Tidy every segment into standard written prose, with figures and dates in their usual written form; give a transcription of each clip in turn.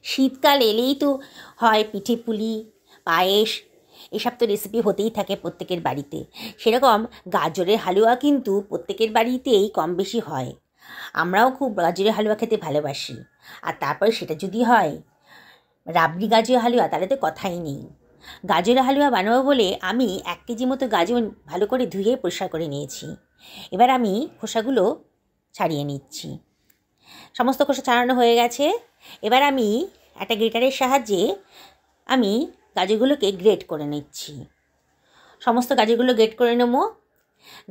শীতকাল এলেই তো হয় পিঠে পুলি, পায়েস, এসব তো রেসিপি হতেই থাকে প্রত্যেকের বাড়িতে। সেরকম গাজরের হালুয়া কিন্তু প্রত্যেকের বাড়িতেই কম বেশি হয়। আমরাও খুব গাজরের হালুয়া খেতে ভালোবাসি। আর তারপরে সেটা যদি হয় রাবড়ি গাজরের হালুয়া, তাহলে তো কথাই নেই। গাজরের হালুয়া বানাবো বলে আমি 1 কেজি মতো গাজর ভালো করে ধুয়ে পরিষ্কার করে নিয়েছি। এবার আমি খোসাগুলো ছাড়িয়ে নিচ্ছি। সমস্ত খোসা ছাড়ানো হয়ে গেছে। এবার আমি একটা গ্রেটারের সাহায্যে আমি গাজরগুলোকে গ্রেট করে নিচ্ছি। সমস্ত গাজরগুলো গ্রেট করে নেব।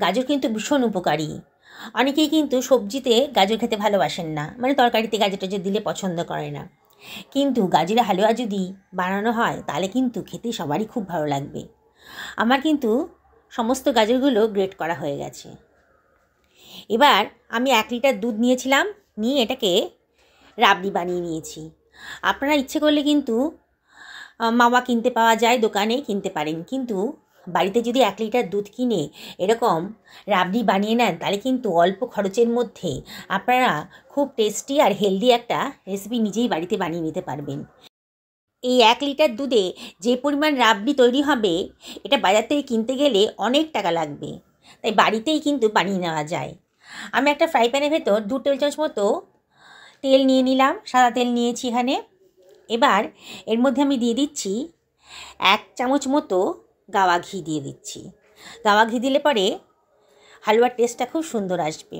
গাজর কিন্তু ভীষণ উপকারী। অনেকেই কিন্তু সবজিতে গাজর খেতে ভালোবাসেন না, মানে তরকারিতে গাজর টাজর দিলে পছন্দ করে না। কিন্তু গাজরের হালুয়া যদি বানানো হয় তাহলে কিন্তু খেতে সবারই খুব ভালো লাগবে। আমার কিন্তু সমস্ত গাজরগুলো গ্রেট করা হয়ে গেছে। এবার আমি 1 লিটার দুধ নিয়েছিলাম, নিয়ে এটাকে রাবড়ি বানিয়ে নিয়েছি। আপনারা ইচ্ছে করলে কিন্তু মাওয়া কিনতে পাওয়া যায়, দোকানে কিনতে পারেন। কিন্তু বাড়িতে যদি 1 লিটার দুধ কিনে এরকম রাবড়ি বানিয়ে নেন তাহলে কিন্তু অল্প খরচের মধ্যে আপনারা খুব টেস্টি আর হেলদি একটা রেসিপি নিজেই বাড়িতে বানিয়ে নিতে পারবেন। এই 1 লিটার দুধে যে পরিমাণ রাবড়ি তৈরি হবে, এটা বাজার থেকে কিনতে গেলে অনেক টাকা লাগবে, তাই বাড়িতেই কিন্তু বানিয়ে নেওয়া যায়। আমি একটা ফ্রাই প্যানের ভেতর 2 টেবিল চামচ মতো তেল নিয়ে নিলাম, সাদা তেল নিয়েছি এখানে। এবার এর মধ্যে আমি দিয়ে দিচ্ছি 1 চামচ মতো গাওয়া ঘি দিয়ে দিচ্ছি। গাওয়া ঘি দিলে পরে হালুয়ার টেস্টটা খুব সুন্দর আসবে।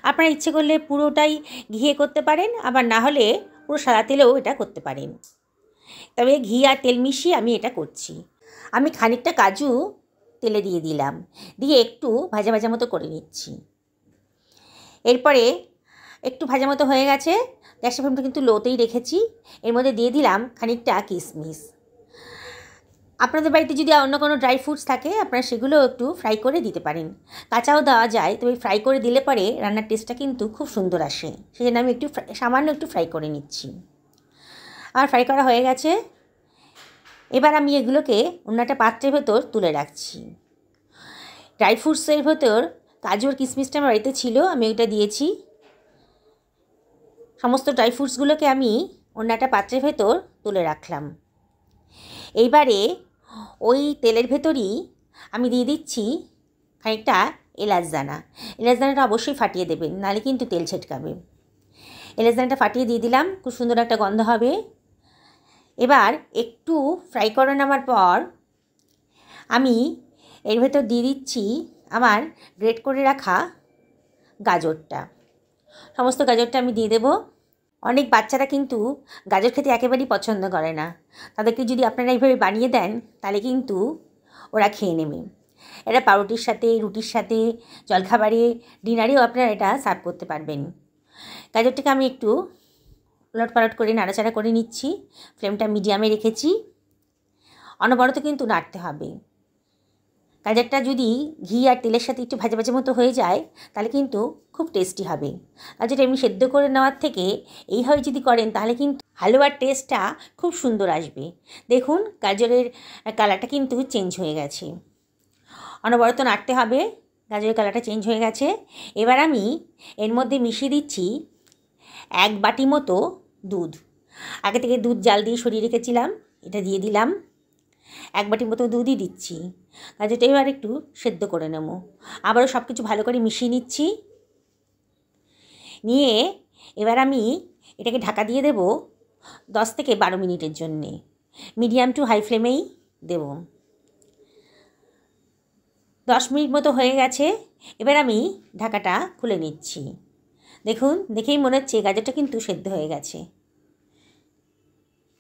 আপনারা ইচ্ছে করলে পুরোটাই ঘিয়ে করতে পারেন, আবার না হলে পুরো সাদা তেলেও এটা করতে পারেন। তবে ঘি আর তেল মিশিয়ে আমি এটা করছি। আমি খানিকটা কাজু তেলে দিয়ে দিলাম, দিয়ে একটু ভাজা ভাজা মতো করে নিচ্ছি। এরপরে একটু ভাজা মতো হয়ে গেছে, গ্যাসের ফ্লেমটা কিন্তু লোতেই রেখেছি। এর মধ্যে দিয়ে দিলাম খানিকটা কিশমিশ। আপনাদের বাড়িতে যদি অন্য কোনো ড্রাই ফ্রুটস থাকে আপনারা সেগুলোও একটু ফ্রাই করে দিতে পারেন। কাঁচাও দেওয়া যায়, তবে ফ্রাই করে দিলে পরে রান্নার টেস্টটা কিন্তু খুব সুন্দর আসে। সেজন্য আমি একটু সামান্য একটু ফ্রাই করে নিচ্ছি। আর ফ্রাই করা হয়ে গেছে। এবার আমি এগুলোকে অন্য একটা পাত্রের ভেতর তুলে রাখছি। ড্রাই ফ্রুটসের ভেতর কাজু আর কিশমিশটা আমার বাড়িতে ছিল, আমি ওইটা দিয়েছি। সমস্ত ড্রাই ফ্রুটসগুলোকে আমি অন্য একটা পাত্রের ভেতর তুলে রাখলাম। এইবারে ওই তেলের ভেতরই আমি দিয়ে দিচ্ছি খানিকটা এলাচ দানা। এলাচ দানাটা অবশ্যই ফাটিয়ে দেবেন, নাহলে কিন্তু তেল ছিটকাবে। এলাচ দানাটা ফাটিয়ে দিয়ে দিলাম, খুব সুন্দর একটা গন্ধ হবে। এবার একটু ফ্রাই করে নেওয়ার পর আমি এর ভেতর দিয়ে দিচ্ছি আমার গ্রেট করে রাখা গাজরটা। সমস্ত গাজরটা আমি দিয়ে দেবো। অনেক বাচ্চারা কিন্তু গাজর খেতে একেবারেই পছন্দ করে না। তাদেরকে যদি আপনারা এইভাবে বানিয়ে দেন তাহলে কিন্তু ওরা খেয়ে নেবে। এটা পাউরুটির সাথে, রুটির সাথে, জলখাবারে, ডিনারেও আপনারা এটা সার্ভ করতে পারবেন। গাজরটাকে আমি একটু উলটপালট করে নাড়াচাড়া করে নিচ্ছি। ফ্লেমটা মিডিয়ামে রেখেছি। অনবরত কিন্তু নাড়তে হবে। গাজরটা যদি ঘি আর তেলের সাথে একটু ভাজা ভাজা মতো হয়ে যায় তাহলে কিন্তু খুব টেস্টি হবে। গাজরটা এমনি সেদ্ধ করে নেওয়ার থেকে এইভাবে যদি করেন তাহলে কিন্তু হালুয়ার টেস্টটা খুব সুন্দর আসবে। দেখুন গাজরের কালারটা কিন্তু চেঞ্জ হয়ে গেছে। অনবরত নাড়তে হবে। গাজরের কালারটা চেঞ্জ হয়ে গেছে। এবার আমি এর মধ্যে মিশিয়ে দিচ্ছি 1 বাটি মতো দুধ। আগে থেকে দুধ জাল দিয়ে সরিয়ে রেখেছিলাম, এটা দিয়ে দিলাম। 1 বাটি মতো দুধই দিচ্ছি। গাজরটা এবার একটু সেদ্ধ করে নেব। আবারও সব কিছু ভালো করে মিশিয়ে নিচ্ছি। নিয়ে এবার আমি এটাকে ঢাকা দিয়ে দেব 10 থেকে 12 মিনিটের জন্যে। মিডিয়াম টু হাই ফ্লেমেই দেব। 10 মিনিট মতো হয়ে গেছে। এবার আমি ঢাকাটা খুলে নিচ্ছি। দেখুন, দেখেই মনে হচ্ছে গাজরটা কিন্তু সেদ্ধ হয়ে গেছে।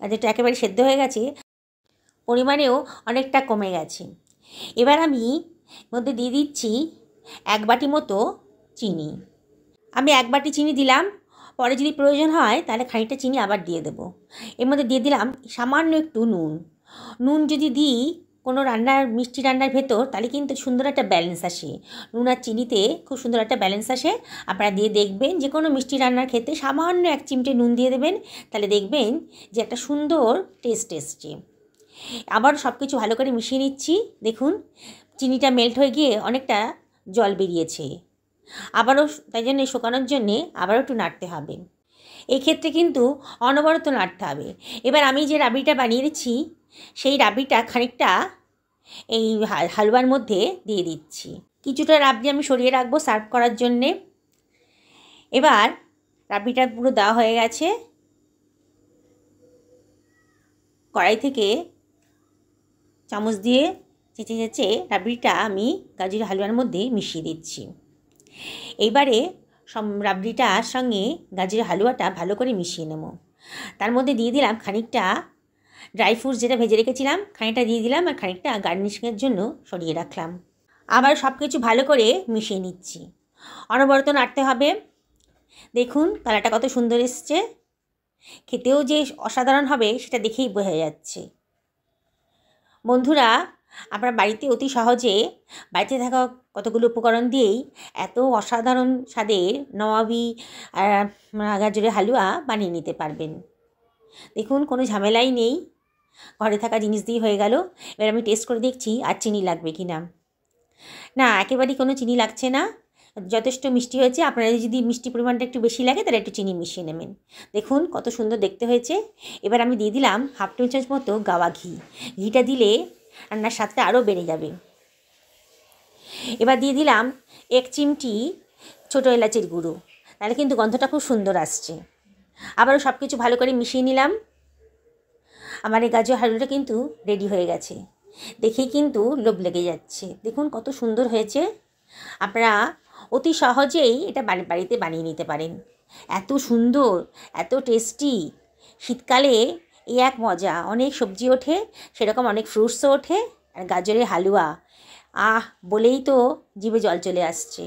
গাজরটা একেবারে সেদ্ধ হয়ে গেছে, পরিমাণেও অনেকটা কমে গেছে। এবার আমি মধ্যে দিয়ে দিচ্ছি 1 বাটি মতো চিনি। আমি 1 বাটি চিনি দিলাম, পরে যদি প্রয়োজন হয় তাহলে খানিকটা চিনি আবার দিয়ে দেবো। এর মধ্যে দিয়ে দিলাম সামান্য একটু নুন। নুন যদি দিই কোনো রান্নার, মিষ্টি রান্নার ভেতর, তাহলে কিন্তু সুন্দর একটা ব্যালেন্স আসে। নুন আর চিনিতে খুব সুন্দর একটা ব্যালেন্স আসে। আপনারা দিয়ে দেখবেন, যে কোনো মিষ্টি রান্নার ক্ষেত্রে সামান্য 1 চিমটে নুন দিয়ে দেবেন, তাহলে দেখবেন যে একটা সুন্দর টেস্ট এসছে। আবার সব কিছু ভালো করে মিশিয়ে নিচ্ছি। দেখুন চিনিটা মেল্ট হয়ে গিয়ে অনেকটা জল বেরিয়েছে। আবারও তাই জন্যে, শুকানোর জন্যে আবারও একটু নাড়তে হবে। এই ক্ষেত্রে কিন্তু অনবরত নাড়তে হবে। এবার আমি যে রাবড়িটা বানিয়েছি সেই রাবড়িটা খানিকটা এই হালুয়ার মধ্যে দিয়ে দিচ্ছি। কিছুটা রাবড়ি আমি সরিয়ে রাখবো সার্ভ করার জন্যে। এবার রাবড়িটা পুরো দেওয়া হয়ে গেছে। কড়াই থেকে চামচ দিয়ে চেঁচে চেঁচে রাবড়িটা আমি গাজরের হালুয়ার মধ্যে মিশিয়ে দিচ্ছি। এইবারে রাবড়িটার সঙ্গে গাজরের হালুয়াটা ভালো করে মিশিয়ে নেব। তার মধ্যে দিয়ে দিলাম খানিকটা ড্রাই ফ্রুটস, যেটা ভেজে রেখেছিলাম খানিকটা দিয়ে দিলাম, আর খানিকটা গার্নিশিংয়ের জন্য সরিয়ে রাখলাম। আবার সব কিছু ভালো করে মিশিয়ে নিচ্ছি। অনবরত নাড়তে হবে। দেখুন কালারটা কত সুন্দর এসছে, খেতেও যে অসাধারণ হবে সেটা দেখেই বোঝা যাচ্ছে। বন্ধুরা, আপনার বাড়িতে অতি সহজে বাড়িতে থাকা কতগুলো উপকরণ দিয়েই এত অসাধারণ স্বাদের নবাবী গাজরের হালুয়া বানিয়ে নিতে পারবেন। দেখুন কোনো ঝামেলাই নেই, ঘরে থাকা জিনিস দিয়ে হয়ে গেল। এবার আমি টেস্ট করে দেখছি আর চিনি লাগবে কি না। না, একেবারেই কোনো চিনি লাগছে না, যথেষ্ট মিষ্টি হয়েছে। আপনারা যদি মিষ্টি পরিমাণটা একটু বেশি লাগে তাহলে একটু চিনি মিশিয়ে নেবেন। দেখুন কত সুন্দর দেখতে হয়েছে। এবার আমি দিয়ে দিলাম 1/2 টেবিল চামচ মতো গাওয়া ঘি। ঘিটা দিলে রান্নার স্বাদটা আরও বেড়ে যাবে। এবার দিয়ে দিলাম 1 চিমটি ছোটো এলাচের গুঁড়ো, তাহলে কিন্তু গন্ধটা খুব সুন্দর আসছে। আবারও সব কিছু ভালো করে মিশিয়ে নিলাম। আমার এই গাজর হালুয়াটা কিন্তু রেডি হয়ে গেছে। দেখেই কিন্তু লোভ লেগে যাচ্ছে। দেখুন কত সুন্দর হয়েছে। আপনারা অতি সহজেই এটা বাড়িতে বানিয়ে নিতে পারেন। এত সুন্দর, এত টেস্টি। শীতকালে এই এক মজা। অনেক সবজি ওঠে, সেরকম অনেক ফ্রুটসও ওঠে, আর গাজরের হালুয়া বলেই তো জিভে জল চলে আসছে।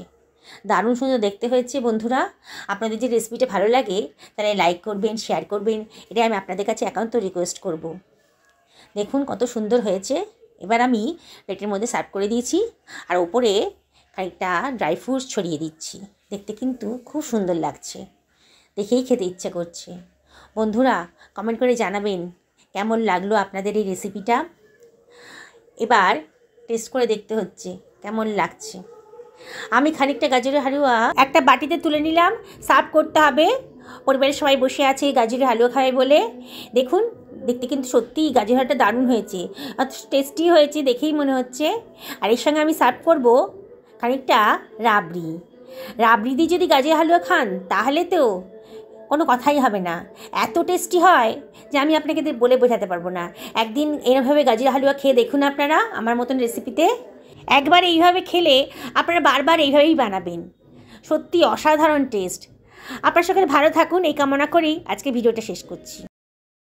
দারুণ সুন্দর দেখতে হয়েছে। বন্ধুরা, আপনাদের যে রেসিপিটা ভালো লাগে তাহলে লাইক করবেন, শেয়ার করবেন, এটাই আমি আপনাদের কাছে একান্ত রিকোয়েস্ট করব। দেখুন কত সুন্দর হয়েছে। এবার আমি প্লেটের মধ্যে সার্ভ করে দিয়েছি, আর ওপরে খানিকটা ড্রাই ফ্রুটস ছড়িয়ে দিচ্ছি। দেখতে কিন্তু খুব সুন্দর লাগছে, দেখেই খেতে ইচ্ছে করছে। বন্ধুরা, কমেন্ট করে জানাবেন কেমন লাগলো আপনাদের এই রেসিপিটা। এবার টেস্ট করে দেখতে হচ্ছে কেমন লাগছে। আমি খানিকটা গাজরের হালুয়া একটা বাটিতে তুলে নিলাম। সার্ভ করতে হবে, পরিবারের সবাই বসে আছে গাজরের হালুয়া খাবে বলে। দেখুন দেখতে কিন্তু সত্যিই গাজরের হালুয়াটা দারুণ হয়েছে, আর টেস্টি হয়েছে দেখেই মনে হচ্ছে। আর এর সঙ্গে আমি সার্ভ করব খানিকটা রাবড়ি দিয়ে যদি গাজরের হালুয়া খান তাহলে তো কোনো কথাই হবে না। এত টেস্টি হয় যে আমি আপনাকে বলে বোঝাতে পারবো না। একদিন এরভাবে গাজরের হালুয়া খেয়ে দেখুন আপনারা আমার মতন রেসিপিতে। একবার এইভাবে খেলে আপনারা বারবার এইভাবেই বানাবেন। সত্যি অসাধারণ টেস্ট। আপনার সকলে ভালো থাকুন এই কামনা করেই আজকে ভিডিওটা শেষ করছি।